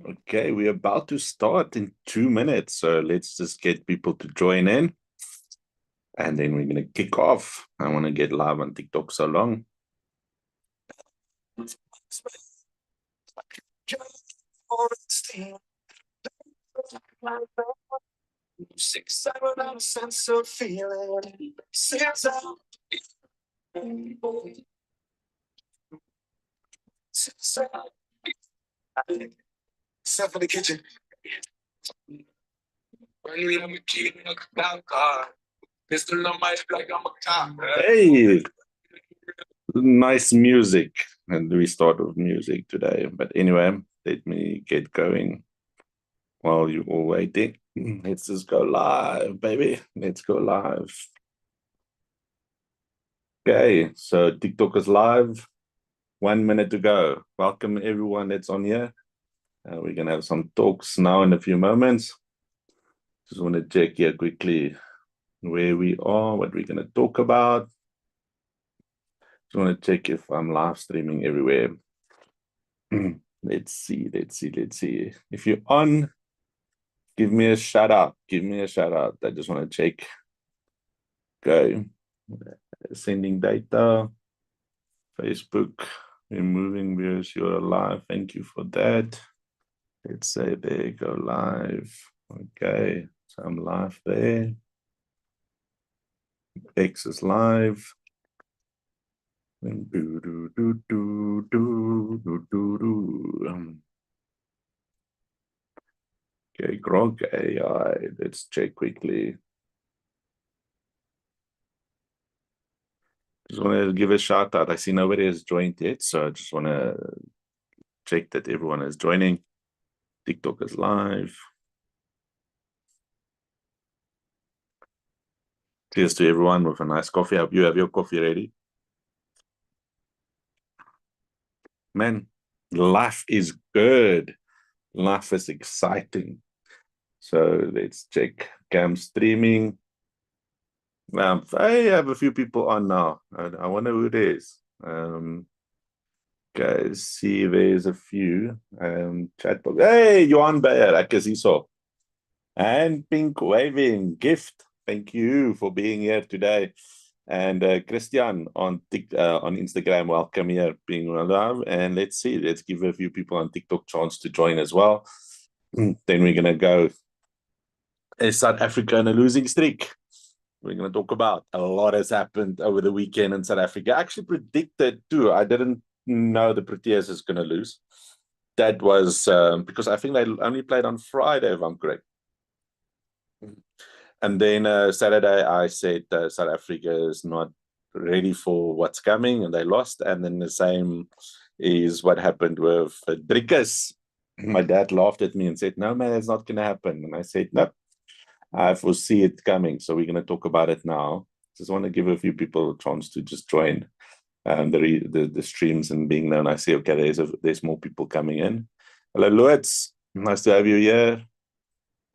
Okay, we're about to start in 2 minutes, so let's just get people to join in, and then we're gonna kick off. I want to get live on TikTok so long. Step in the kitchen. Pistol on my like I'm a cop. Hey, nice music, and we start with music today. But anyway, let me get going while you're all waiting. Let's just go live, baby. Let's go live. Okay, so TikTok is live. 1 minute to go. Welcome everyone that's on here. We're gonna have some talks now in a few moments. Just want to check here quickly where we are, what we're gonna talk about. Just want to check if I'm live streaming everywhere. Let's see. If you're on, give me a shout out. I just want to check. Okay. Sending data. Facebook, removing viewers, you're live. Thank you for that. Let's say there, go live. Okay, so I'm live there. X is live. Okay, Grok AI. Let's check quickly. Just want to give a shout out. I see nobody has joined yet, so I just want to check that everyone is joining. TikTok is live. Cheers to everyone with a nice coffee. I hope you have your coffee ready. Man, life is good. Life is exciting. So let's check cam streaming. I have a few people on now. I wonder who it is. Guys, see, there's a few. Chat box. Hey, Johan Bayer, ek is hierso. And Pink Waving Gift. Thank you for being here today. And Christian on Instagram, welcome here, being live. And let's see, let's give a few people on TikTok chance to join as well. Then we're gonna go. Is South Africa on a losing streak? We're gonna talk about a lot has happened over the weekend in South Africa. I actually predicted too. I didn't know the Proteas is gonna lose. That was because I think they only played on Friday, if I'm correct. And then Saturday, I said South Africa is not ready for what's coming, and they lost. And then the same is what happened with Driekus. My dad laughed at me and said, "No, man, it's not going to happen." And I said, "No, I foresee it coming." So we're going to talk about it now. Just want to give a few people a chance to just join the streams and being known. I see, okay, there's more people coming in. Hello, Lutz. Nice to have you here.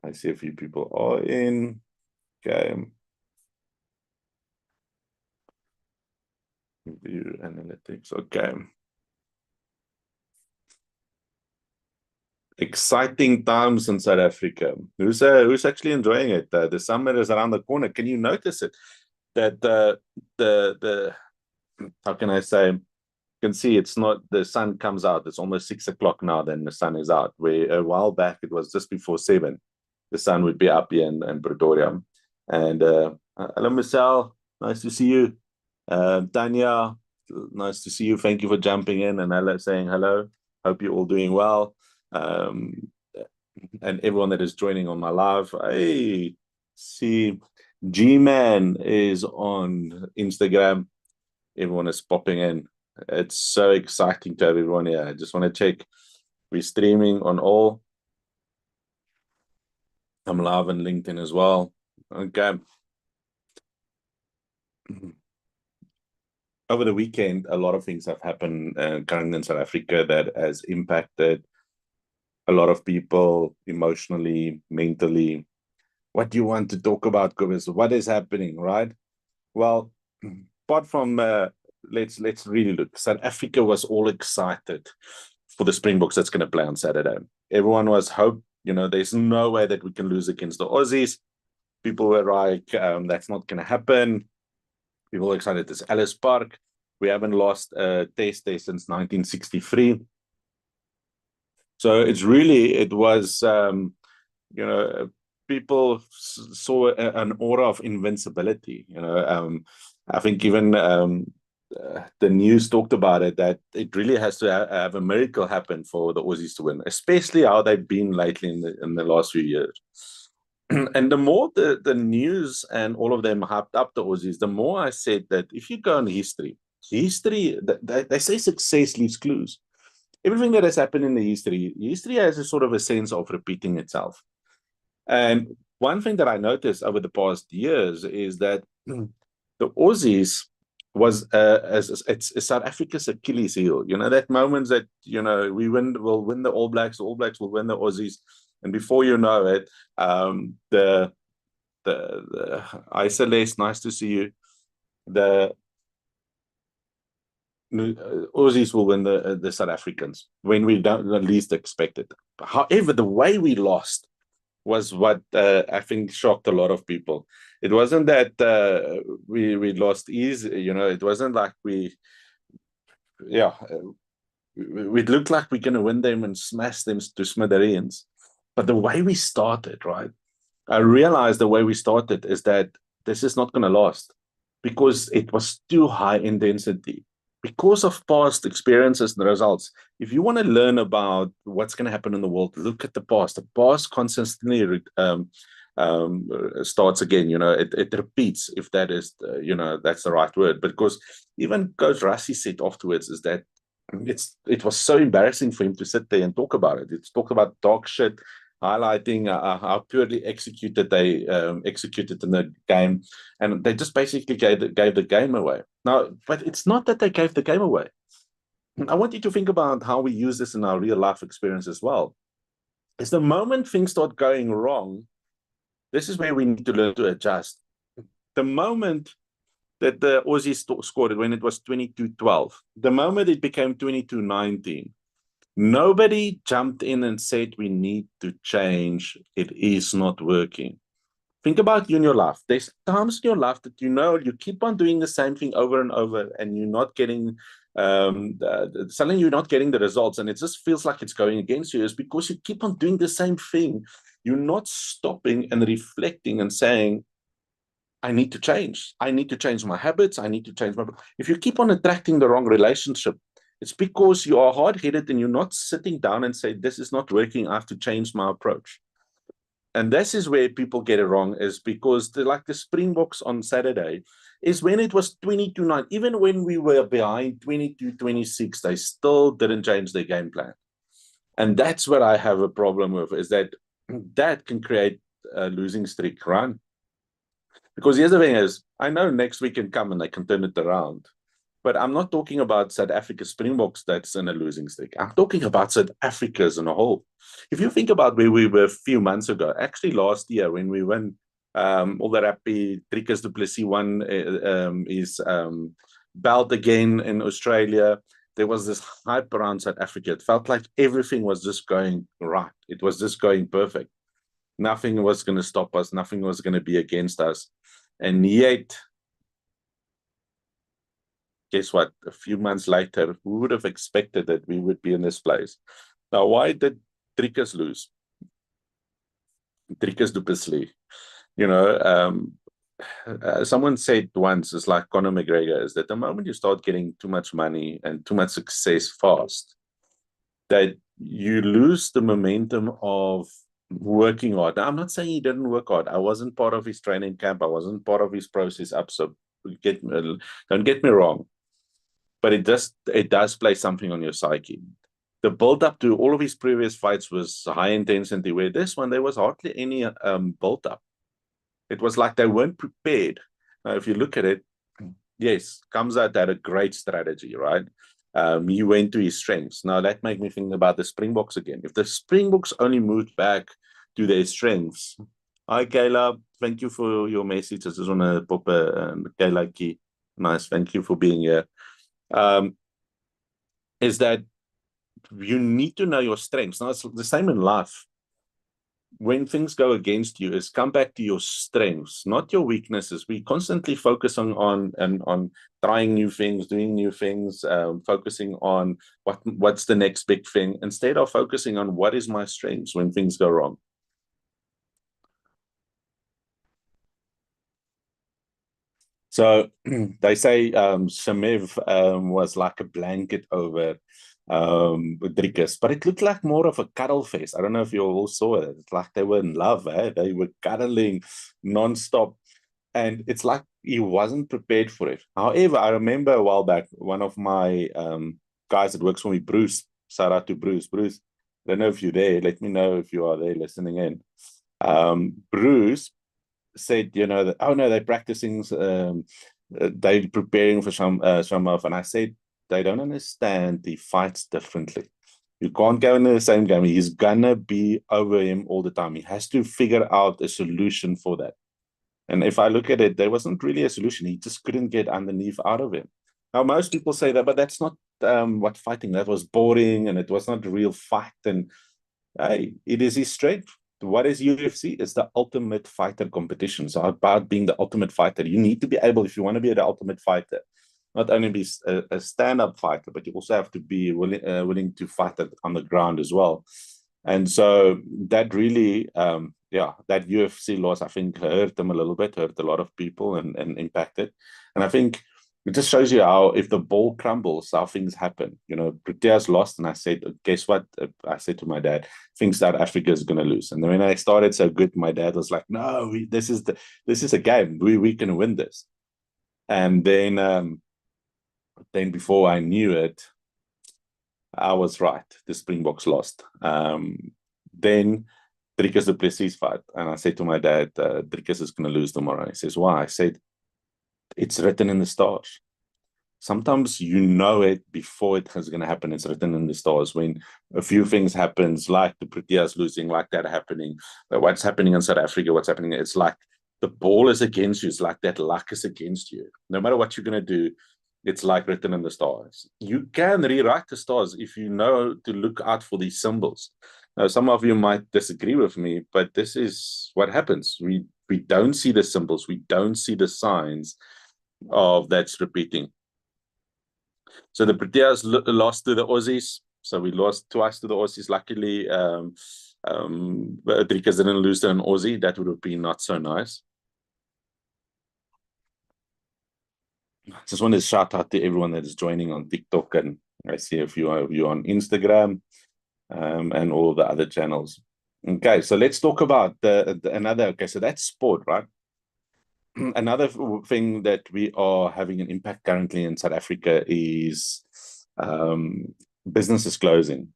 I see a few people are in. Okay. View analytics. Okay. Exciting times in South Africa. Who's actually enjoying it? The summer is around the corner. Can you notice it? That the how can I say? You can see it's not the sun comes out. It's almost 6 o'clock now. Then the sun is out. Where a while back it was just before 7. The sun would be up here in Pretoria. And hello, Marcel. Nice to see you. Tanya, nice to see you. Thank you for jumping in and saying hello. Hope you're all doing well. And everyone that is joining on my live. Hey, see, G-Man is on Instagram. Everyone is popping in. It's so exciting to have everyone here. I just want to check. We're streaming on all. I'm live on LinkedIn as well. Okay. Over the weekend, a lot of things have happened currently in South Africa that has impacted a lot of people emotionally, mentally. What do you want to talk about, Kobus? What is happening, right? Well, apart from let's really look. South Africa was all excited for the Springboks that's going to play on Saturday. everyone was hope, there's no way that we can lose against the Aussies. People were like, that's not going to happen. People were excited. It's Ellis Park. We haven't lost a test there since 1963. So it was, people saw an aura of invincibility. I think even the news talked about it, that it really has to have a miracle happen for the Aussies to win, especially how they've been lately in the last few years. And the more the news and all of them hyped up the Aussies, the more I said that if you go in history, they say success leaves clues. Everything that has happened in the history has a sort of a sense of repeating itself. And one thing that I noticed over the past years is that the Aussies was it's South Africa's Achilles heel. That moment that we'll win the All Blacks will win the Aussies, and before you know it, the Isolés, nice to see you. The Aussies will win the South Africans when we don't at least expect it. However, the way we lost was what I think shocked a lot of people. It wasn't that we lost easy, it wasn't like we looked like we're going to win them and smash them to smithereens. But the way we started, right? I realized the way we started is that this is not going to last because it was too high in density. Because of past experiences and results, if you want to learn about what's going to happen in the world, look at the past. The past constantly starts again. It repeats, if that is, that's the right word. Because even Coach Rassie said afterwards is that it was so embarrassing for him to sit there and talk about it. It's talked about dog shit, highlighting how poorly executed they executed in the game, and they just basically gave the game away. Now, but it's not that they gave the game away. I want you to think about how we use this in our real life experience as well. Is the moment things start going wrong, this is where we need to learn to adjust. The moment that the Aussies scored it, when it was 22-12, the moment it became 22-19, nobody jumped in and said, we need to change. It is not working. Think about you in your life. There's times in your life that you keep on doing the same thing over and over, and you're not getting, suddenly you're not getting the results, and it just feels like it's going against you. It's because you keep on doing the same thing. You're not stopping and reflecting and saying, I need to change. I need to change my habits. I need to change my... If you keep on attracting the wrong relationship, it's because you are hard-headed and you're not sitting down and say, this is not working. I have to change my approach. And this is where people get it wrong, is because like the Springboks on Saturday is when it was 22-9. Even when we were behind 22-26, they still didn't change their game plan. And that's what I have a problem with, is that can create a losing streak, right? Because here's the thing is, I know next week can come and they can turn it around. But I'm not talking about South Africa Springboks that's in a losing streak. I'm talking about South Africa as a whole. If you think about where we were a few months ago, actually last year when we won all the Rappy, Driekus du Plessis won his belt again in Australia, there was this hype around South Africa. It felt like everything was just going right. It was just going perfect. Nothing was going to stop us. Nothing was going to be against us. And yet... guess what? A few months later, who would have expected that we would be in this place? Now, why did Driekus lose? Driekus du Plessis. Someone said once, it's like Conor McGregor, is that the moment you start getting too much money and too much success fast, that you lose the momentum of working hard. Now, I'm not saying he didn't work hard. I wasn't part of his training camp. I wasn't part of his process up. So don't get me wrong. But it does play something on your psyche. The build up to all of his previous fights was high intensity, where this one, there was hardly any build up. It was like they weren't prepared. Now, if you look at it, yes, Khamzat had a great strategy, right? He went to his strengths. Now, that made me think about the Springboks again. If the Springboks only moved back to their strengths. Hi, Kayla. Thank you for your message. I just want to pop Kayla Key. Nice. Thank you for being here. Is that you need to know your strengths. Now, it's the same in life. When things go against you, is come back to your strengths, not your weaknesses. We constantly focus on trying new things, doing new things, focusing on what's the next big thing, instead of focusing on what is my strengths when things go wrong. So they say Shemev was like a blanket over Dricus, but it looked like more of a cuddle face. I don't know if you all saw it. It's like they were in love, eh? They were cuddling nonstop. And it's like he wasn't prepared for it. However, I remember a while back, one of my guys that works for me, Bruce, shout out to Bruce. Bruce, I don't know if you're there. Let me know if you are there listening in. Bruce said, that, oh no, they're practicing, they're preparing for some off. And I said, they don't understand the fights differently. You can't go in the same game. He's gonna be over him all the time. He has to figure out a solution for that. And if I look at it, there wasn't really a solution. He just couldn't get underneath out of him. Now, most people say that, but that's not what fighting. That was boring, and it was not a real fight. And it is his strength. What is UFC? It's the ultimate fighter competition. So about being the ultimate fighter, you need to be able, if you want to be the ultimate fighter, not only be a stand-up fighter, but you also have to be willing to fight on the ground as well. And so that really, that UFC loss, I think, hurt them a little bit, hurt a lot of people and impacted. And I think it just shows you how, if the ball crumbles, how things happen. Proteas lost, and I said, guess what? I said to my dad, I think South Africa is going to lose. And then when I started so good, my dad was like, no, this is a game. We can win this. And then before I knew it, I was right. The Springboks lost. Then Dricus du Plessis fight. And I said to my dad, Dricus is going to lose tomorrow. He says, why? I said, it's written in the stars. Sometimes you know it before it is going to happen. It's written in the stars. When a few things happens, like the Proteas losing, like that happening, what's happening in South Africa, what's happening, it's like the ball is against you. It's like that luck is against you. No matter what you're going to do, it's like written in the stars. You can rewrite the stars if you know to look out for these symbols. Now, some of you might disagree with me, but this is what happens. We don't see the symbols. We don't see the signs of that's repeating. So the Proteas lost to the Aussies. So we lost twice to the Aussies. Luckily, Dricus didn't lose to an Aussie. That would have been not so nice. Just want to shout out to everyone that is joining on TikTok, and I see a few of you on Instagram, and all the other channels. Okay, so let's talk about another. Okay, so that's sport, right? Another thing that we are having an impact currently in South Africa is businesses closing.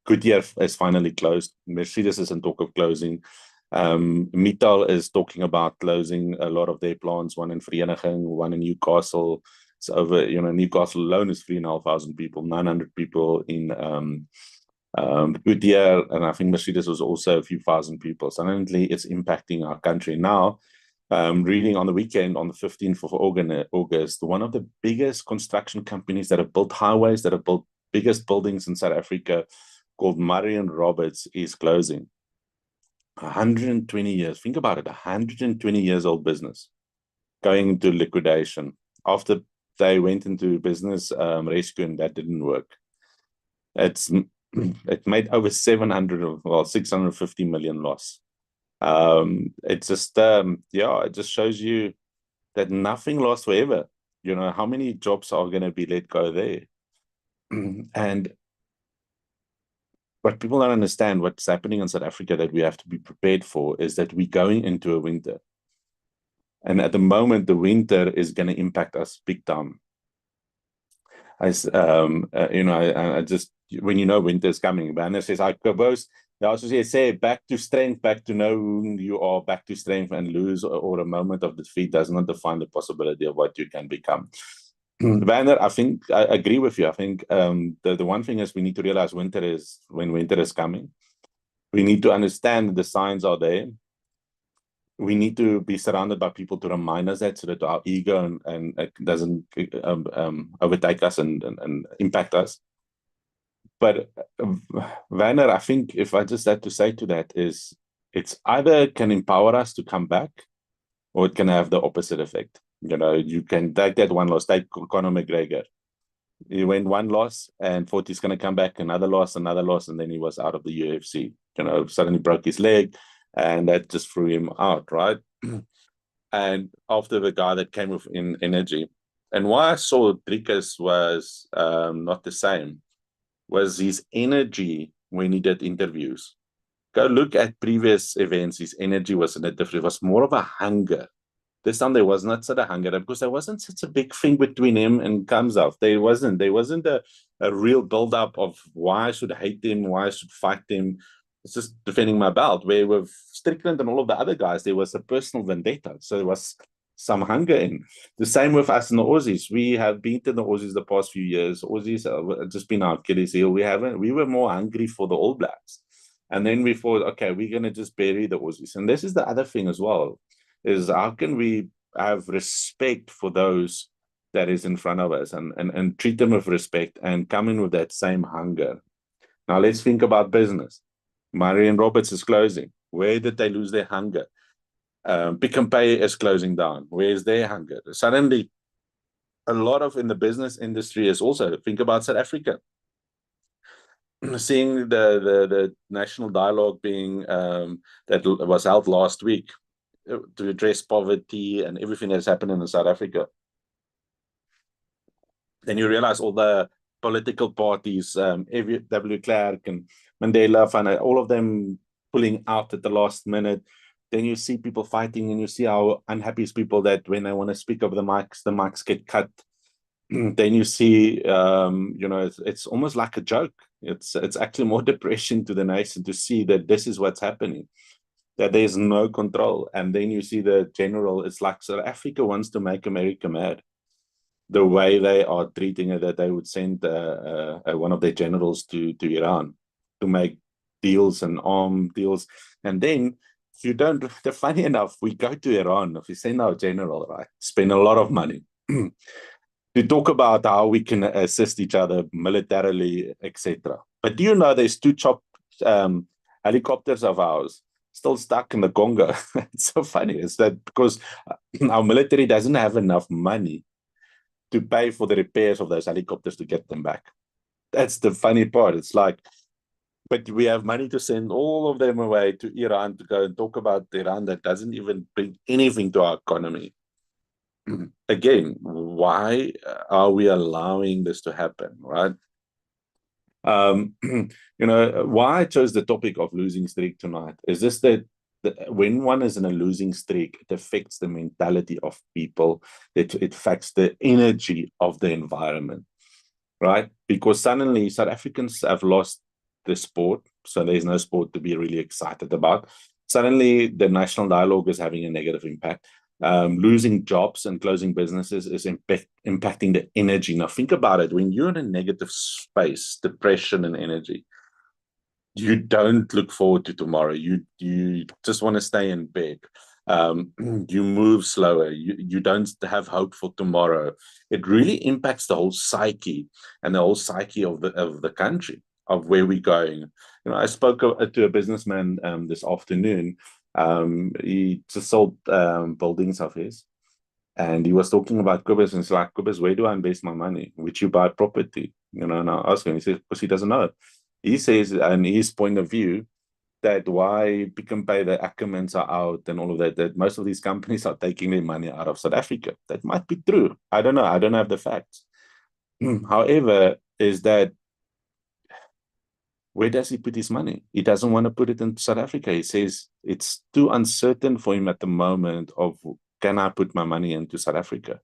Goodyear is finally closed. Mercedes is in talk of closing. Mittal is talking about closing a lot of their plants, one in Vereeniging, one in Newcastle. It's over, Newcastle alone is 3,500 people, 900 people in Goodyear, and I think Mercedes was also a few thousand people. Suddenly, it's impacting our country. Now, reading on the weekend, on the 15th of August, one of the biggest construction companies that have built highways, that have built biggest buildings in South Africa, called Murray and Roberts, is closing. 120 years. Think about it, 120 years old business going into liquidation after they went into business rescue, and that didn't work. It made over 650 million loss. It just shows you that nothing lasts forever. How many jobs are going to be let go there? And what people don't understand, what's happening in South Africa that we have to be prepared for, is that we're going into a winter. And at the moment, the winter is going to impact us big time. I just, when winter is coming, Banner says, I propose, they also say back to strength, back to know who you are, back to strength, and lose or a moment of defeat does not define the possibility of what you can become. Banner, I think I agree with you. I think the one thing is we need to realize when winter is coming. We need to understand the signs are there. We need to be surrounded by people to remind us that, so that our ego and it doesn't overtake us and impact us. But Werner, I think if I just had to say to that is it's either can empower us to come back or it can have the opposite effect. You can take that one loss, take Conor McGregor. He went one loss and thought he's going to come back, another loss, and then he was out of the UFC. Suddenly broke his leg and that just threw him out, right? And after the guy that came with energy. And why I saw Dricus was not the same was his energy when he did interviews. Go look at previous events. His energy was in a different. It was more of a hunger. This time there was not such a hunger because there wasn't such a big thing between him and Kamsov. There wasn't a real build-up of why I should hate him, why I should fight him. It's just defending my belt. Where with Strickland and all of the other guys, there was a personal vendetta. So there was some hunger in. The same with us in the Aussies. We have beaten the Aussies the past few years. Aussies have just been our Achilles heel. We were more hungry for the All Blacks. And then we thought, okay, we're going to just bury the Aussies. And this is the other thing as well, is how can we have respect for those that is in front of us and treat them with respect and come in with that same hunger. Now let's think about business. Marion Roberts is closing. Where did they lose their hunger? Pick and Pay is closing down. Where's their hunger? Suddenly, a lot of in the business industry is also, think about South Africa. Seeing the national dialogue being that was held last week to address poverty and everything that's happening in South Africa. Then you realize all the political parties, W. Clark and Mandela, and all of them pulling out at the last minute. Then you see people fighting and you see how unhappy is people that when they want to speak over the mics get cut. Then you see, it's almost like a joke. It's actually more depression to the nation to see that this is what's happening, that there's no control. And then you see the general, it's like South Africa wants to make America mad. The way they are treating it, that they would send one of their generals to Iran to make deals and arm deals. And then if you don't, funny enough, we go to Iran, if we send our general, right, spend a lot of money to talk about how we can assist each other militarily, etc. But do you know there's two chopped helicopters of ours still stuck in the Congo? It's so funny. Is that because our military doesn't have enough money to pay for the repairs of those helicopters to get them back? That's the funny part. It's like, but we have money to send all of them away to Iran to go and talk about Iran that doesn't even bring anything to our economy. Again, why are we allowing this to happen, right? Why I chose the topic of losing streak tonight is just that when one is in a losing streak, it affects the mentality of people. It affects the energy of the environment, right? Because suddenly South Africans have lost the sport, so there's no sport to be really excited about. Suddenly, the national dialogue is having a negative impact. Losing jobs and closing businesses is impacting the energy. Now, think about it. When you're in a negative space, depression and energy, you don't look forward to tomorrow. You just want to stay in bed. You move slower. You don't have hope for tomorrow. It really impacts the whole psyche and the whole psyche of the country, of where we're going. I spoke to a businessman this afternoon. He just sold buildings of his, and he was talking about Cobus, and it's like, Cobus, where do I invest my money? Would you buy property? And I asked him, he says, because he doesn't know. He says, and his point of view, that why Pick n Pay, the Ackermans are out and all of that most of these companies are taking their money out of South Africa. That might be true. I don't know. I don't have the facts. However, is that where does he put his money? He doesn't want to put it in South Africa. He says it's too uncertain for him at the moment of, can I put my money into South Africa?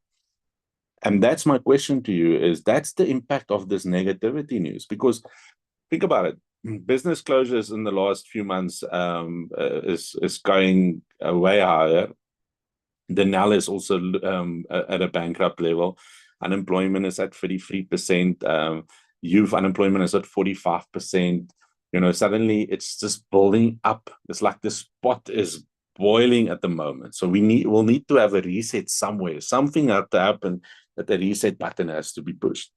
And that's my question to you, is that's the impact of this negativity news. Because think about it. Business closures in the last few months is going way higher. Denel is also at a bankrupt level. Unemployment is at 33%. Youth unemployment is at 45%. Suddenly it's just building up. It's like the pot is boiling at the moment. So we'll need to have a reset somewhere. Something has to happen, that the reset button has to be pushed.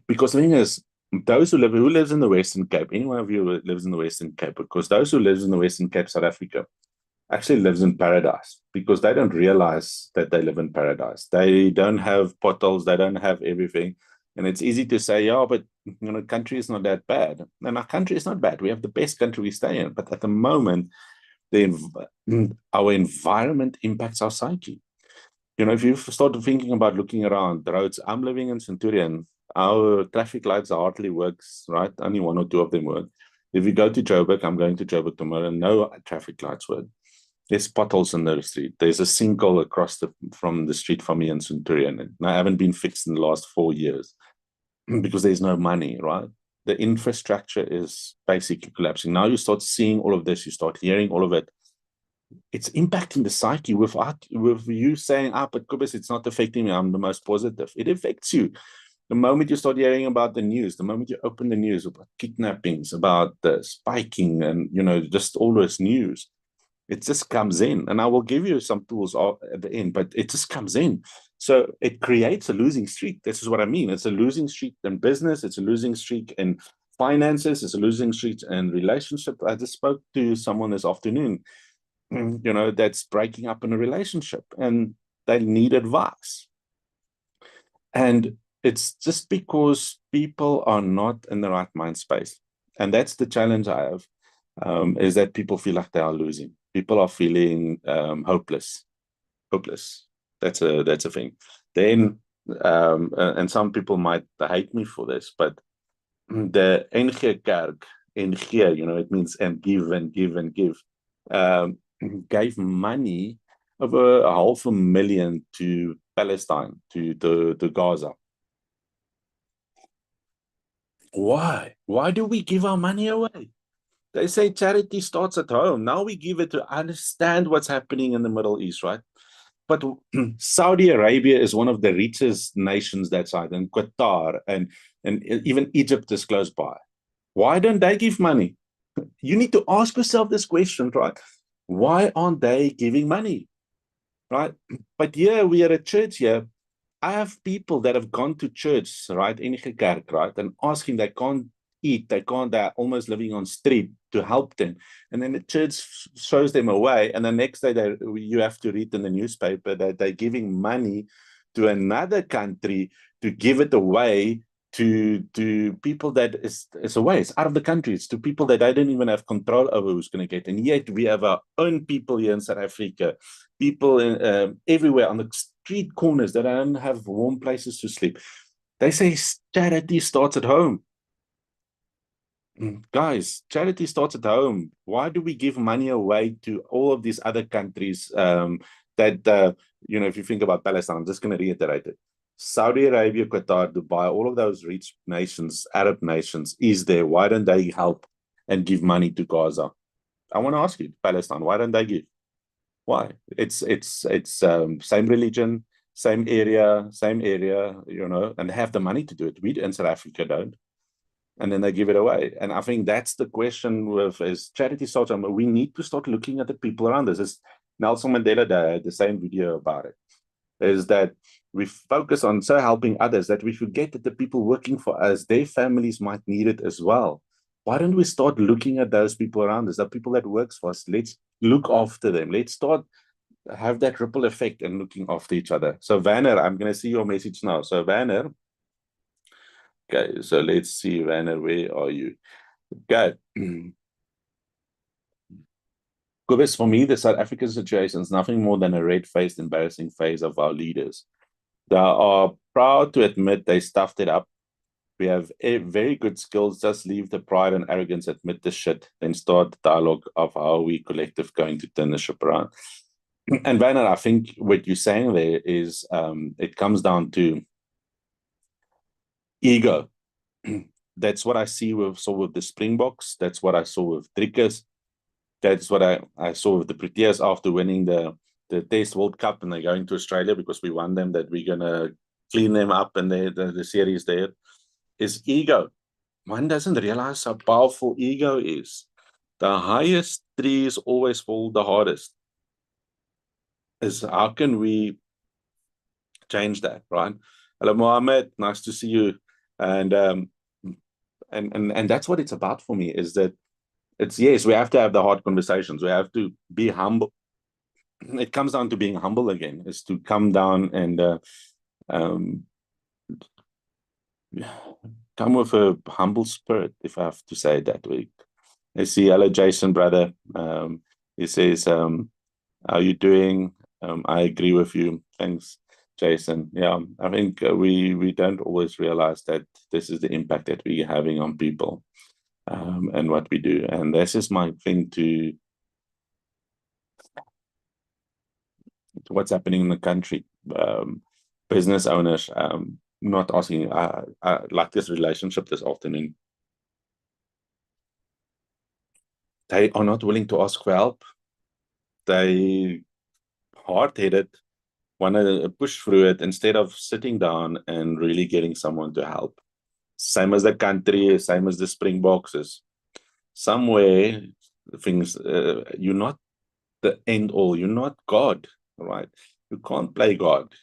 Because the thing is, those who lives in the Western Cape, any one of you who lives in the Western Cape, because those who lives in the Western Cape, South Africa, actually lives in paradise because they don't realize that they live in paradise. They don't have potholes, they don't have everything. And it's easy to say, yeah, but country is not that bad. And our country is not bad. We have the best country we stay in. But at the moment, our environment impacts our psyche. If you start thinking about looking around the roads, I'm living in Centurion. Our traffic lights hardly works, right? Only one or two of them work. If you go to Joburg, I'm going to Joburg tomorrow, and no traffic lights work. There's potholes in the street. There's a sinkhole across from the street from me in Centurion. And I haven't been fixed in the last 4 years because there's no money, right? The infrastructure is basically collapsing. Now you start seeing all of this, you start hearing all of it. It's impacting the psyche with you saying, but Kobus, it's not affecting me. I'm the most positive. It affects you. The moment you start hearing about the news, the moment you open the news about kidnappings, about the spiking and, just all this news, it just comes in. And I will give you some tools at the end, but it just comes in. So it creates a losing streak. This is what I mean. It's a losing streak in business. It's a losing streak in finances. It's a losing streak in relationship. I just spoke to someone this afternoon, that's breaking up in a relationship and they need advice. And it's just because people are not in the right mind space. And that's the challenge I have, is that people feel like they are losing. People are feeling hopeless. That's a thing. Then, and some people might hate me for this, but the NG Kerk, NG, it means and give and give and give, gave money over 500,000 to Palestine, to Gaza. Why? Why do we give our money away? They say charity starts at home. Now we give it to understand what's happening in the Middle East, right? But Saudi Arabia is one of the richest nations that side, and Qatar and even Egypt is close by. Why don't they give money? You need to ask yourself this question, right? Why aren't they giving money? Right? But here we are at church here. I have people that have gone to church, right, in Kerk, right, and asking they can't eat, they're almost living on street to help them. And then the church shows them away. And the next day you have to read in the newspaper that they're giving money to another country to give it away to people that is away. It's out of the country. It's to people that I didn't even have control over who's going to get. And yet we have our own people here in South Africa, people in, everywhere on the street corners that don't have warm places to sleep. They say charity starts at home. Guys, charity starts at home. Why do we give money away to all of these other countries that, if you think about Palestine, I'm just going to reiterate it. Saudi Arabia, Qatar, Dubai, all of those rich nations, Arab nations, is there. Why don't they help and give money to Gaza? I want to ask you, Palestine, why don't they give? Why? It's same religion, same area, and have the money to do it. We in South Africa don't. And then they give it away. And I think that's the question with is charity starts. We need to start looking at the people around us. It's Nelson Mandela had the same video about it. Is that we focus on so helping others that we forget that the people working for us, their families might need it as well. Why don't we start looking at those people around us, the people that works for us? Let's look after them. Let's start have that ripple effect and looking after each other. So Vanner, I'm going to see your message now. So Vanner, okay, so let's see, Vanner, where are you? Okay. Kobus, for me, the South African situation is nothing more than a red-faced, embarrassing phase of our leaders. They are proud to admit they stuffed it up. We have very good skills. Just leave the pride and arrogance, admit the shit, then start the dialogue of how we collective going to turn the ship around. And Vanner, I think what you're saying there is it comes down to ego. That's what I saw with the Springboks. That's what I saw with Driekers. That's what I saw with the Proteas after winning the Test World Cup, and they're going to Australia because we won them, that we're going to clean them up and the series there, is ego. One doesn't realize how powerful ego is. The highest trees always fall the hardest. Is how can we change that, right? Hello, Mohammed. Nice to see you. And that's what it's about for me, is that it's, yes, we have to have the hard conversations. We have to be humble. It comes down to being humble again, is to come down and come with a humble spirit, if I have to say it that way. I see, hello, Jason, brother. He says, how are you doing? I agree with you. Thanks, Jason. Yeah, I think we don't always realize that this is the impact that we're having on people and what we do. And this is my thing to what's happening in the country. Business owners not asking, like this relationship this afternoon, they are not willing to ask for help. They hard-headed, want to push through it instead of sitting down and really getting someone to help. Same as the country, same as the Springboks. Is somewhere things, you're not the end all, you're not God, right? You can't play God.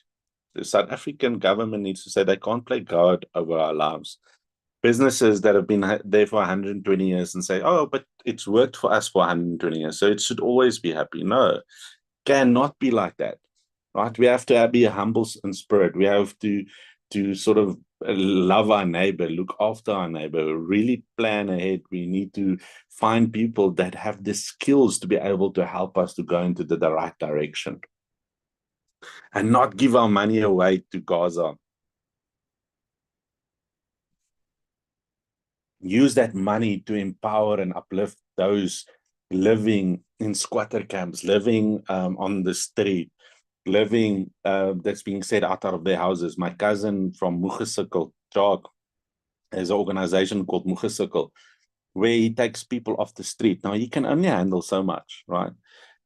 The South African government needs to say they can't play God over our lives. Businesses that have been there for 120 years and say, oh, but it's worked for us for 120 years, so it should always be happy. No, cannot be like that, right? We have to be humble in spirit. We have to sort of love our neighbor, look after our neighbor, really plan ahead. We need to find people that have the skills to be able to help us to go into the right direction and not give our money away to Gaza. Use that money to empower and uplift those living in squatter camps, living on the street, living that's being set out of their houses. My cousin from Moegesukkel, Jacques, has an organization called Moegesukkel, where he takes people off the street. Now, he can only handle so much, right?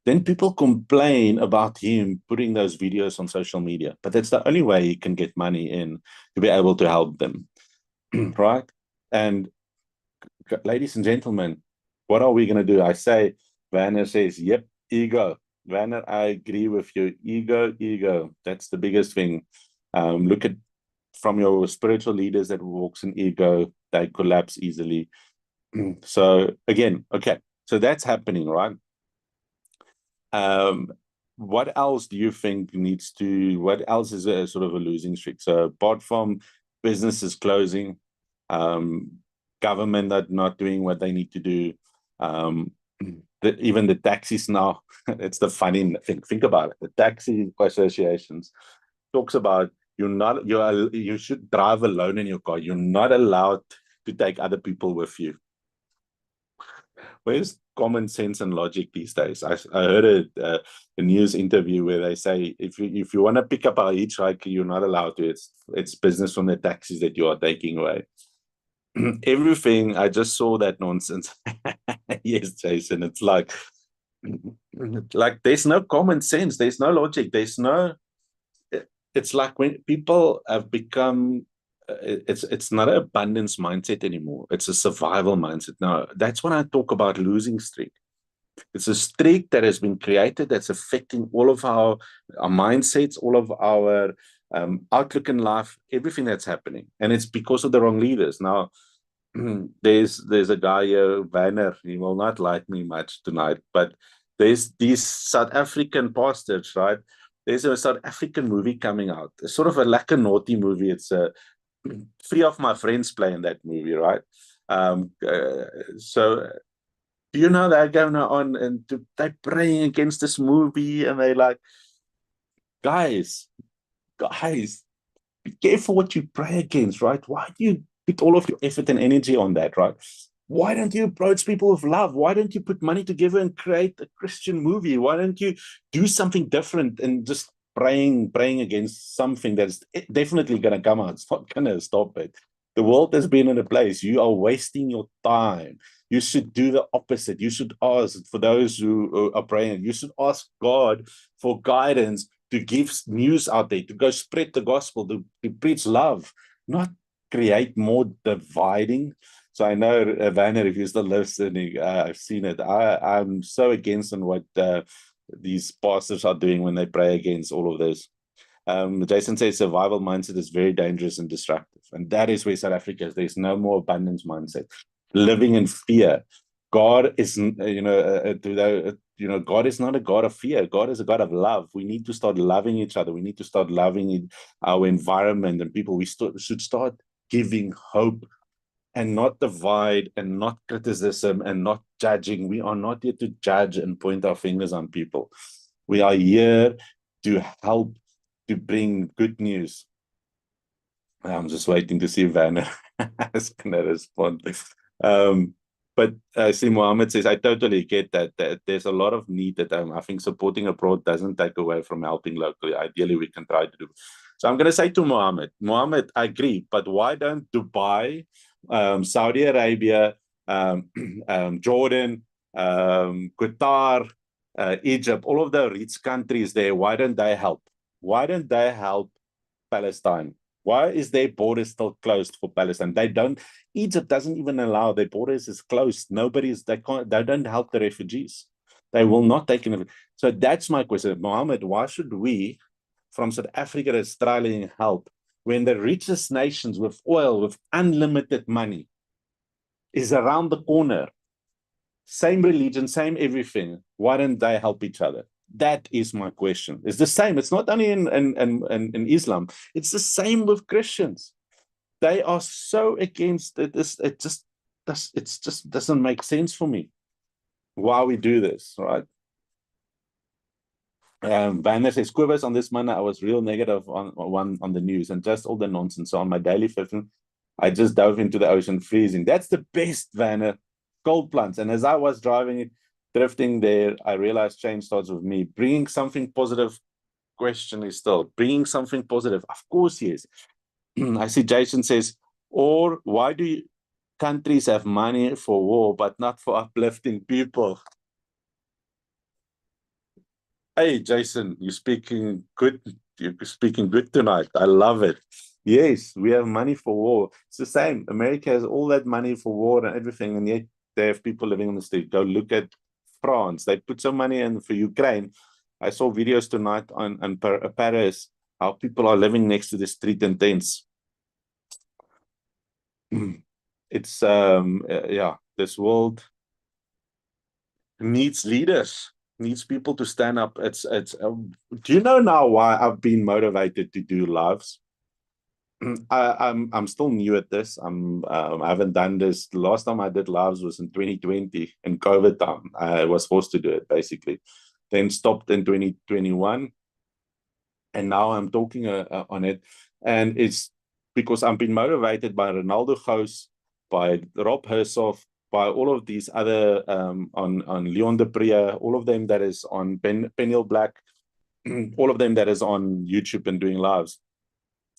Then people complain about him putting those videos on social media, but that's the only way he can get money in to be able to help them, right? And ladies and gentlemen, what are we going to do? I say, Werner says, yep, ego. Werner, I agree with you. Ego. That's the biggest thing. Look at from your spiritual leaders that walks in ego, they collapse easily. So again, okay, so that's happening, right? What else do you think needs to, what else is a sort of a losing streak? So apart from businesses closing, government that not doing what they need to do, even the taxis now, it's the funny thing. Think about it. The taxi associations talks about you should drive alone in your car. You're not allowed to take other people with you. Where's common sense and logic these days? I heard a news interview where they say if you want to pick up a hitchhiker, you're not allowed to. It's business from the taxis that you are taking away. Everything. I just saw that nonsense. Yes, Jason. It's like there's no common sense. There's no logic. It's like when people have become. It's not an abundance mindset anymore. It's a survival mindset. Now, that's when I talk about losing streak. It's a streak that has been created that's affecting all of our mindsets, all of our outlook in life, everything that's happening. And it's because of the wrong leaders. Now, there's a guy here, Werner, he will not like me much tonight, but there's these South African pastors, right? There's a South African movie coming out. It's sort of a like a naughty movie. It's three of my friends play in that movie, right? So do you know they're going on and they're praying against this movie and they're like, guys, be careful what you pray against, right? Why do you put all of your effort and energy on that, right? Why don't you approach people with love? Why don't you put money together and create a Christian movie? Why don't you do something different and just praying against something that's definitely going to come out? It's not going to stop it. The world has been in a place. You are wasting your time. You should do the opposite. You should ask, for those who are praying, you should ask God for guidance to give news out there, to go spread the gospel, to preach love, not create more dividing. So I know, Werner, if you're still listening, I've seen it. I'm so against on what these pastors are doing when they pray against all of this. Jason says survival mindset is very dangerous and destructive. And that is where South Africa is. There's no more abundance mindset. Living in fear. God is, God is not a God of fear. God is a God of love. We need to start loving each other. We need to start loving our environment and people. We should start giving hope and not divide and not criticism and not judging. We are not here to judge and point our fingers on people. We are here to help, to bring good news. I'm just waiting to see if Vanna is going to respond. But I see Mohammed says, I totally get that there's a lot of need that I think supporting abroad doesn't take away from helping locally. Ideally, we can try to do. So I'm going to say to Mohammed, I agree, but why don't Dubai, Saudi Arabia, Jordan, Qatar, Egypt, all of the rich countries there, why don't they help? Why don't they help Palestine? Why is their border still closed for Palestine? Egypt doesn't even allow, their borders is closed. They don't help the refugees. They will not take in. So that's my question. Mohammed, why should we from South Africa is struggling help when the richest nations with oil, with unlimited money, is around the corner? Same religion, same everything. Why don't they help each other? That is my question. It's the same. It's not only in Islam. It's the same with Christians. They are so against it. It just doesn't make sense for me why we do this, right? Vanner says, Quivers on this Monday, I was real negative on the news and just all the nonsense. So on my daily fishing, I just dove into the ocean freezing. That's the best, Vanner. Cold plunge. And as I was drifting there, I realized change starts with me. Bringing something positive, question is still, bringing something positive. Of course, yes. I see Jason says, or why do countries have money for war, but not for uplifting people? Hey, Jason, you're speaking good. You're speaking good tonight. I love it. Yes, we have money for war. It's the same. America has all that money for war and everything, and yet they have people living on the street. Go look at France. They put some money in for Ukraine. I saw videos tonight on Paris, how people are living next to the street in tents. It's, this world needs leaders. Needs people to stand up. Do you know now why I've been motivated to do lives? I'm still new at this. I haven't done this. The last time I did lives was in 2020 in COVID time. I was forced to do it basically. Then stopped in 2021, and now I'm talking on it. And it's because I'm being motivated by Ronaldo Gous, by Rob Hersov, by all of these other on Leon de Pria, all of them that is on Peniel Black, all of them that is on YouTube and doing lives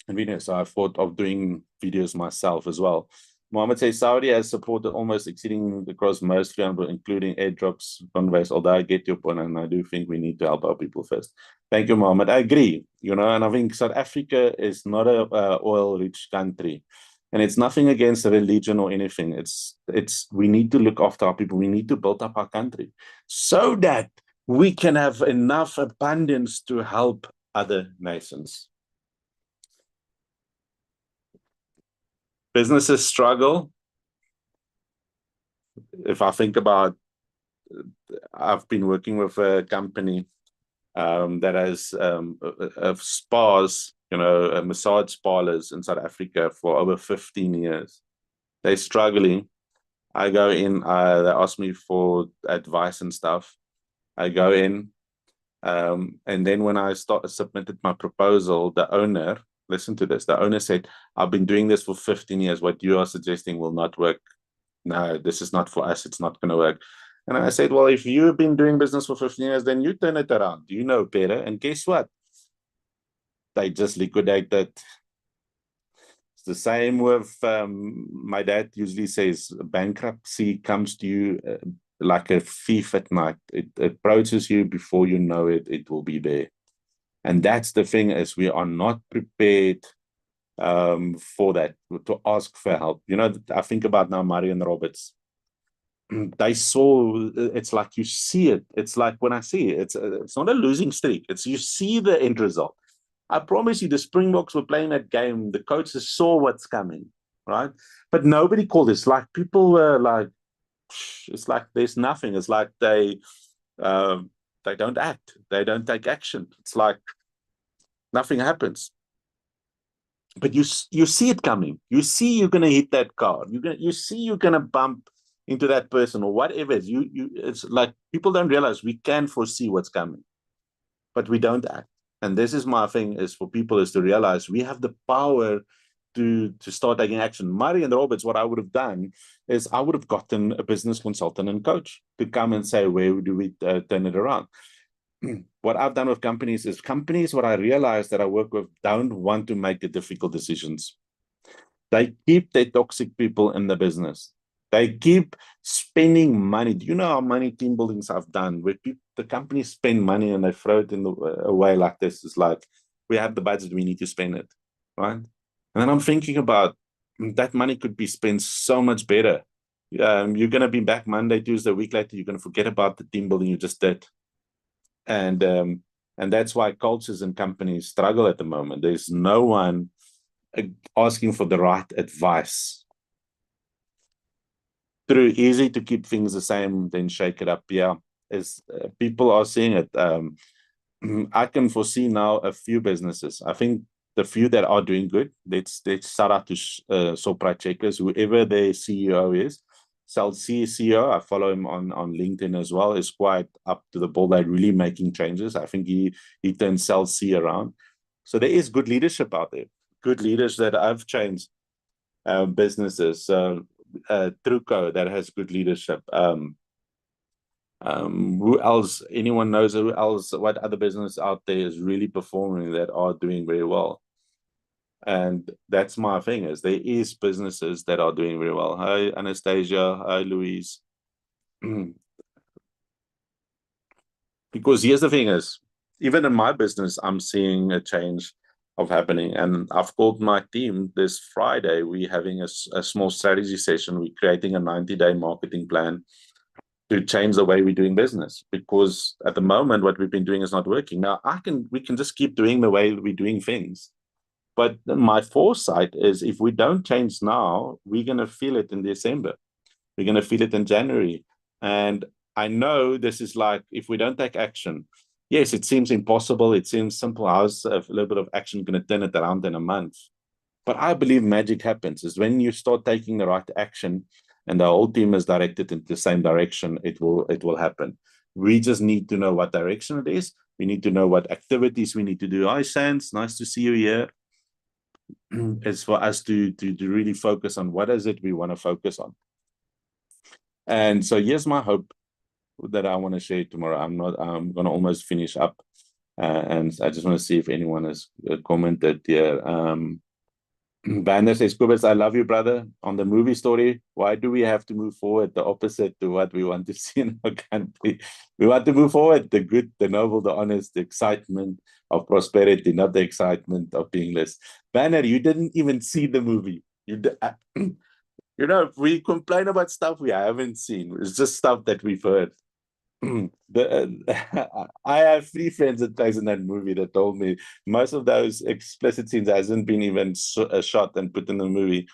and videos. So I thought of doing videos myself as well. Mohammed says Saudi has supported almost exceeding across most, including airdrops, conveys. Although I get your point, and I do think we need to help our people first. Thank you, Mohammed. I agree. And I think South Africa is not a oil-rich country. And it's nothing against religion or anything. We need to look after our people. We need to build up our country so that we can have enough abundance to help other nations. Businesses struggle. If I think about, I've been working with a company that has spas, massage parlors in South Africa for over 15 years. They're struggling. I go in, they ask me for advice and stuff. I go in, and then when I submitted my proposal, the owner, listen to this, the owner said, I've been doing this for 15 years. What you are suggesting will not work. No, this is not for us. It's not going to work. And I said, well, if you've been doing business for 15 years, then you turn it around. You know better. And guess what? They just liquidated. It's the same with, my dad usually says, bankruptcy comes to you like a thief at night. It approaches you before you know it, it will be there. And that's the thing, is we are not prepared for that, to ask for help. I think about now Marion Roberts. They saw, it's like you see it. It's like when I see it, it's not a losing streak. It's you see the end result. I promise you, the Springboks were playing that game. The coaches saw what's coming, right? But nobody called it. It's like people were like, it's like there's nothing. It's like they don't act. They don't take action. It's like nothing happens. But you see it coming. You see you're gonna hit that car. You see you're gonna bump into that person or whatever. It's like people don't realize we can foresee what's coming, but we don't act. And this is my thing: is for people is to realize we have the power to start taking action. Murray and Roberts, what I would have done is I would have gotten a business consultant and coach to come and say, where do we turn it around? What I've done with companies is what I realize that I work with don't want to make the difficult decisions. They keep their toxic people in the business. They keep spending money. Do you know how many team buildings I've done where the companies spend money and they throw it in a way like this? It's like, we have the budget, we need to spend it, right? And then I'm thinking about that money could be spent so much better. You're going to be back Monday, Tuesday, a week later, you're going to forget about the team building you just did. And that's why cultures and companies struggle at the moment. There's no one asking for the right advice. True, easy to keep things the same, then shake it up. Yeah, as people are seeing it. I can foresee now a few businesses. I think the few that are doing good, let's shout out to Shoprite Checkers, whoever their CEO is. Cell C CEO, I follow him on LinkedIn as well, is quite up to the ball. They're really making changes. I think he turned Cell C around. So there is good leadership out there. Good leaders that have changed businesses. Truco that has good leadership. Who else? Anyone knows who else? What other business out there is really performing that are doing very well? And that's my thing: is there is businesses that are doing very well. Hi, Anastasia. Hi, Louise. Because here's the thing: is even in my business, I'm seeing a change of happening. And I've called my team this Friday. We're having a small strategy session. We're creating a 90-day marketing plan to change the way we're doing business, because at the moment what we've been doing is not working. Now we can just keep doing the way we're doing things, but my foresight is if we don't change now, we're going to feel it in December, we're going to feel it in January. And I know this is like, if we don't take action, yes, it seems impossible, it seems simple. How's a little bit of action going to turn it around in a month? But I believe magic happens is when you start taking the right action and the whole team is directed in the same direction, it will happen. We just need to know what direction it is. We need to know what activities we need to do. Hi, Sans, nice to see you here. It's for us to really focus on what is it we want to focus on. And so here's my hope that I want to share tomorrow. I'm going to almost finish up. And I just want to see if anyone has commented here. Banner says, Kubis, I love you, brother. On the movie story, why do we have to move forward the opposite to what we want to see in our country? We want to move forward the good, the noble, the honest, the excitement of prosperity, not the excitement of being less. Banner, you didn't even see the movie. You know, we complain about stuff we haven't seen. It's just stuff that we've heard. I have 3 friends that plays in that movie that told me most of those explicit scenes hasn't been even shot and put in the movie.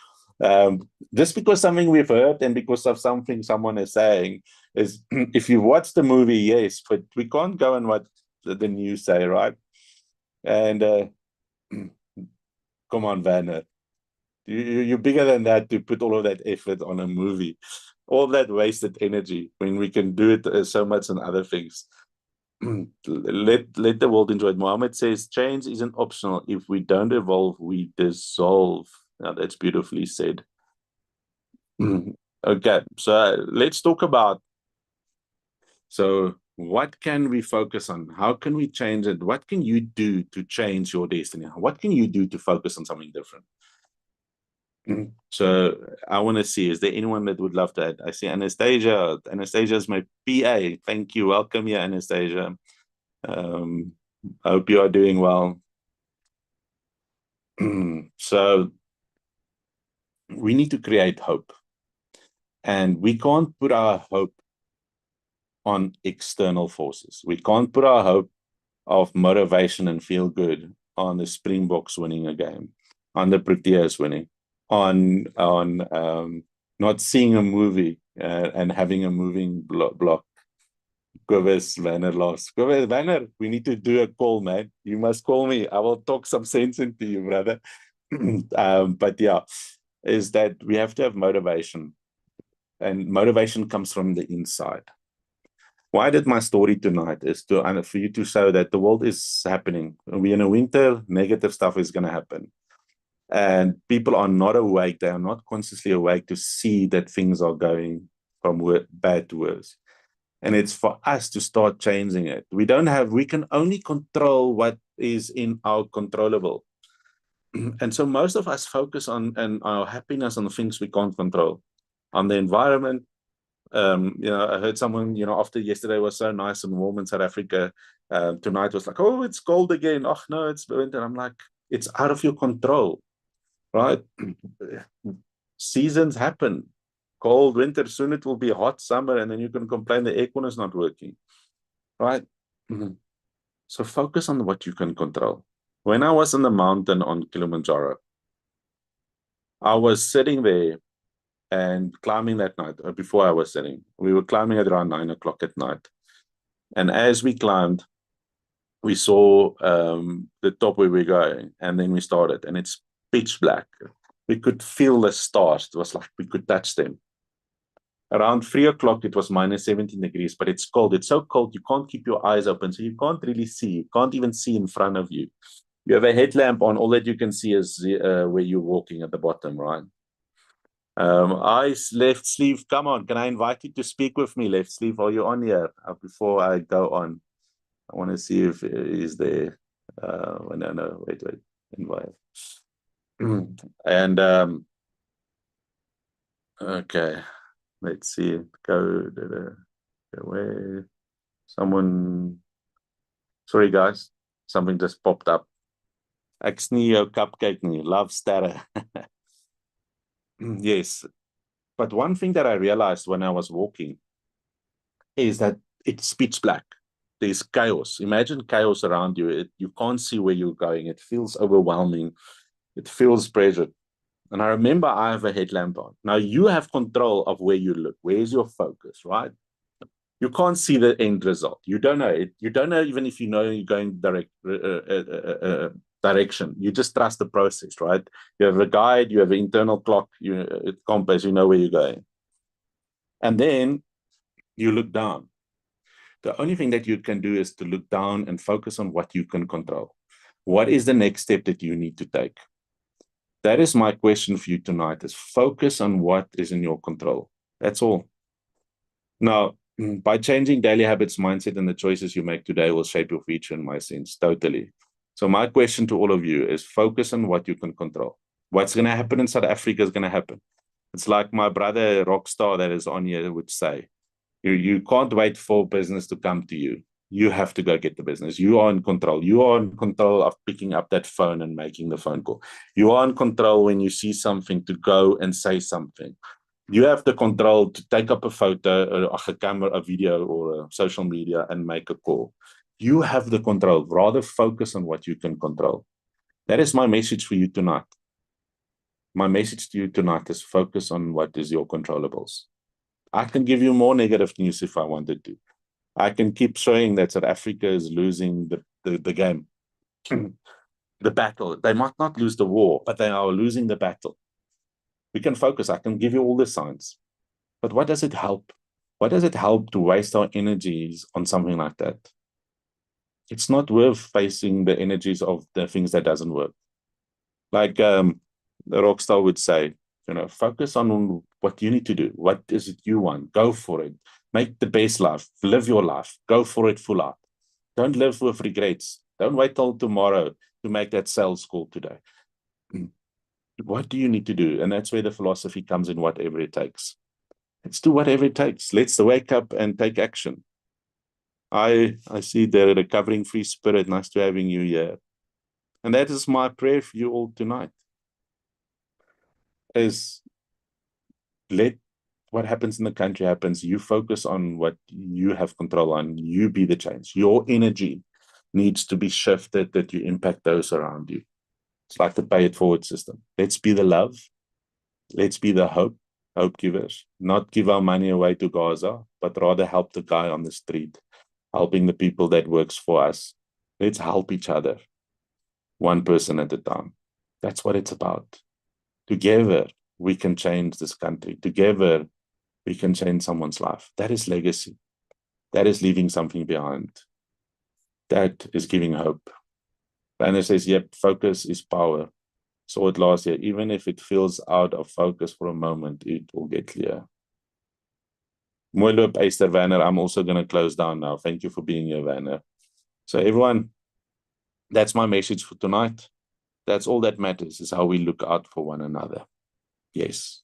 Just because something we've heard and because of something someone is saying is, if you watch the movie, yes, but we can't go on what the news say, right? And come on, Vanner. You're bigger than that to put all of that effort on a movie. All that wasted energy when we can do it so much on other things. let the world enjoy it. Mohammed says change isn't optional. If we don't evolve, we dissolve. Now that's beautifully said. Okay, so let's talk about, so what can we focus on? How can we change it? What can you do to change your destiny? What can you do to focus on something different? So I want to see, is there anyone that would love to add? I see Anastasia. Anastasia is my PA. Thank you. Welcome here, Anastasia. Hope you are doing well. So we need to create hope. And we can't put our hope on external forces. We can't put our hope of motivation and feel good on the Springboks winning a game, on the Proteas winning, on not seeing a movie and having a moving block. Cobus Vanner lost. Cobus Vanner, we need to do a call, man. You must call me. I will talk some sense into you, brother. But yeah, is that we have to have motivation. And motivation comes from the inside. Why I did my story tonight is for you to show that the world is happening. We're in a winter, negative stuff is going to happen. And people are not awake. They are not consciously awake to see that things are going from bad to worse. And it's for us to start changing it. We can only control what is in our controllable. And so most of us focus on our happiness on the things we can't control, on the environment. I heard someone, after yesterday was so nice and warm in South Africa, tonight was like, oh, it's cold again. Oh, no, it's winter. I'm like, it's out of your control, right? Seasons happen. Cold winter, soon it will be hot summer, and then you can complain the aircon is not working, right? So focus on what you can control. When I was in the mountain on Kilimanjaro, I was sitting there and climbing that night. Before I was sitting, we were climbing at around 9 o'clock at night. And as we climbed, we saw the top where we're going, and then we started, and it's pitch black. We could feel the stars. It was like we could touch them. Around 3 o'clock, it was minus 17 degrees, but it's cold. It's so cold, you can't keep your eyes open, so you can't really see. You can't even see in front of you. You have a headlamp on. All that you can see is where you're walking at the bottom, right? Left sleeve, come on. Can I invite you to speak with me, left sleeve? Are you on here? Before I go on, I want to see if he's there. No, wait, invite. And okay, let's see. Go away. Someone. Sorry, guys. Something just popped up. Ek nie jou cupcake nie. Love sterre. Yes. But one thing that I realized when I was walking is that it's pitch black. There's chaos. Imagine chaos around you. You can't see where you're going. It feels overwhelming. It feels pressure. And I remember I have a headlamp on. Now you have control of where you look. Where's your focus, right? You can't see the end result. You don't know it. You don't know even if you know you're going direction. You just trust the process, right? You have a guide, you have an internal clock, compass, you know where you're going. And then you look down. The only thing that you can do is to look down and focus on what you can control. What is the next step that you need to take? That is my question for you tonight, is focus on what is in your control. That's all. Now, by changing daily habits, mindset, and the choices you make today will shape your future, in my sense, totally. So my question to all of you is focus on what you can control. What's going to happen in South Africa is going to happen. It's like my brother Rockstar that is on here would say, you can't wait for business to come to you. You have to go get the business. You are in control. You are in control of picking up that phone and making the phone call. You are in control when you see something to go and say something. You have the control to take up a photo, a camera, a video, or a social media and make a call. You have the control. Rather focus on what you can control. That is my message for you tonight. My message to you tonight is focus on what is your controllables. I can give you more negative news if I wanted to. I can keep showing that South Africa is losing the game, the battle. They might not lose the war, but they are losing the battle. We can focus. I can give you all the signs. But what does it help? What does it help to waste our energies on something like that? It's not worth facing the energies of the things that doesn't work. Like the Rockstar would say, focus on what you need to do. What is it you want? Go for it. Make the best life. Live your life. Go for it full out. Don't live with regrets. Don't wait till tomorrow to make that sales call today. What do you need to do? And that's where the philosophy comes in, whatever it takes. Let's do whatever it takes. Let's wake up and take action. I see the recovering free spirit. Nice to having you here. And that is my prayer for you all tonight. Is let what happens in the country happens. You focus on what you have control on. You be the change. Your energy. needs to be shifted that you impact those around you. It's like the pay it forward system. Let's be the love. Let's be the hope givers. Not give our money away to Gaza, but rather help the guy on the street, helping the people that works for us. Let's help each other, one person at a time. That's what it's about. Together, we can change this country. Together, we can change someone's life. That is legacy. That is leaving something behind. That is giving hope. Banner says, yep, focus is power. Saw it last year. Even if it feels out of focus for a moment, it will get clear. Mooi loop, Esther Vanner. I'm also going to close down now. Thank you for being here, Vanner. So everyone, that's my message for tonight. That's all that matters, is how we look out for one another. Yes.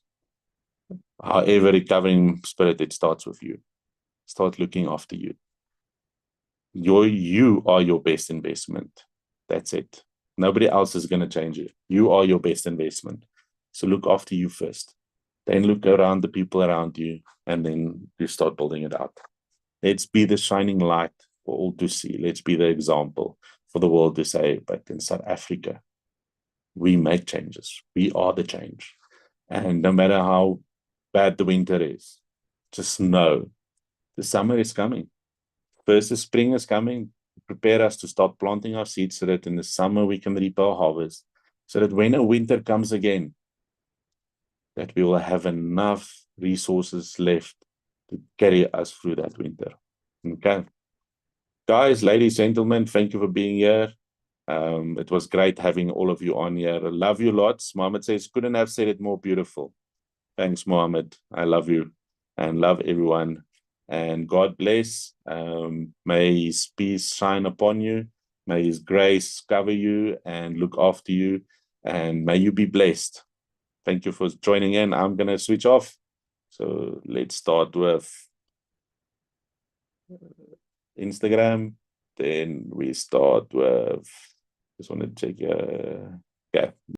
However, recovering spirit, it starts with you. Start looking after you. You are your best investment. That's it. Nobody else is going to change you. You are your best investment. So look after you first. Then look around the people around you, and then you start building it out. Let's be the shining light for all to see. Let's be the example for the world to say, but in South Africa, we make changes. We are the change. And no matter how bad the winter is, just know the summer is coming. First, the spring is coming. Prepare us to start planting our seeds so that in the summer we can reap our harvest. So that when a winter comes again, that we will have enough resources left to carry us through that winter. Okay. Guys, ladies, gentlemen, thank you for being here. It was great having all of you on here. I love you lots. Mohammed says, couldn't have said it more beautiful. Thanks, Mohammed. I love you and love everyone. And God bless. May his peace shine upon you. May his grace cover you and look after you. And may you be blessed. Thank you for joining in. I'm going to switch off. So let's start with Instagram. Then we start with, just want to check. Okay.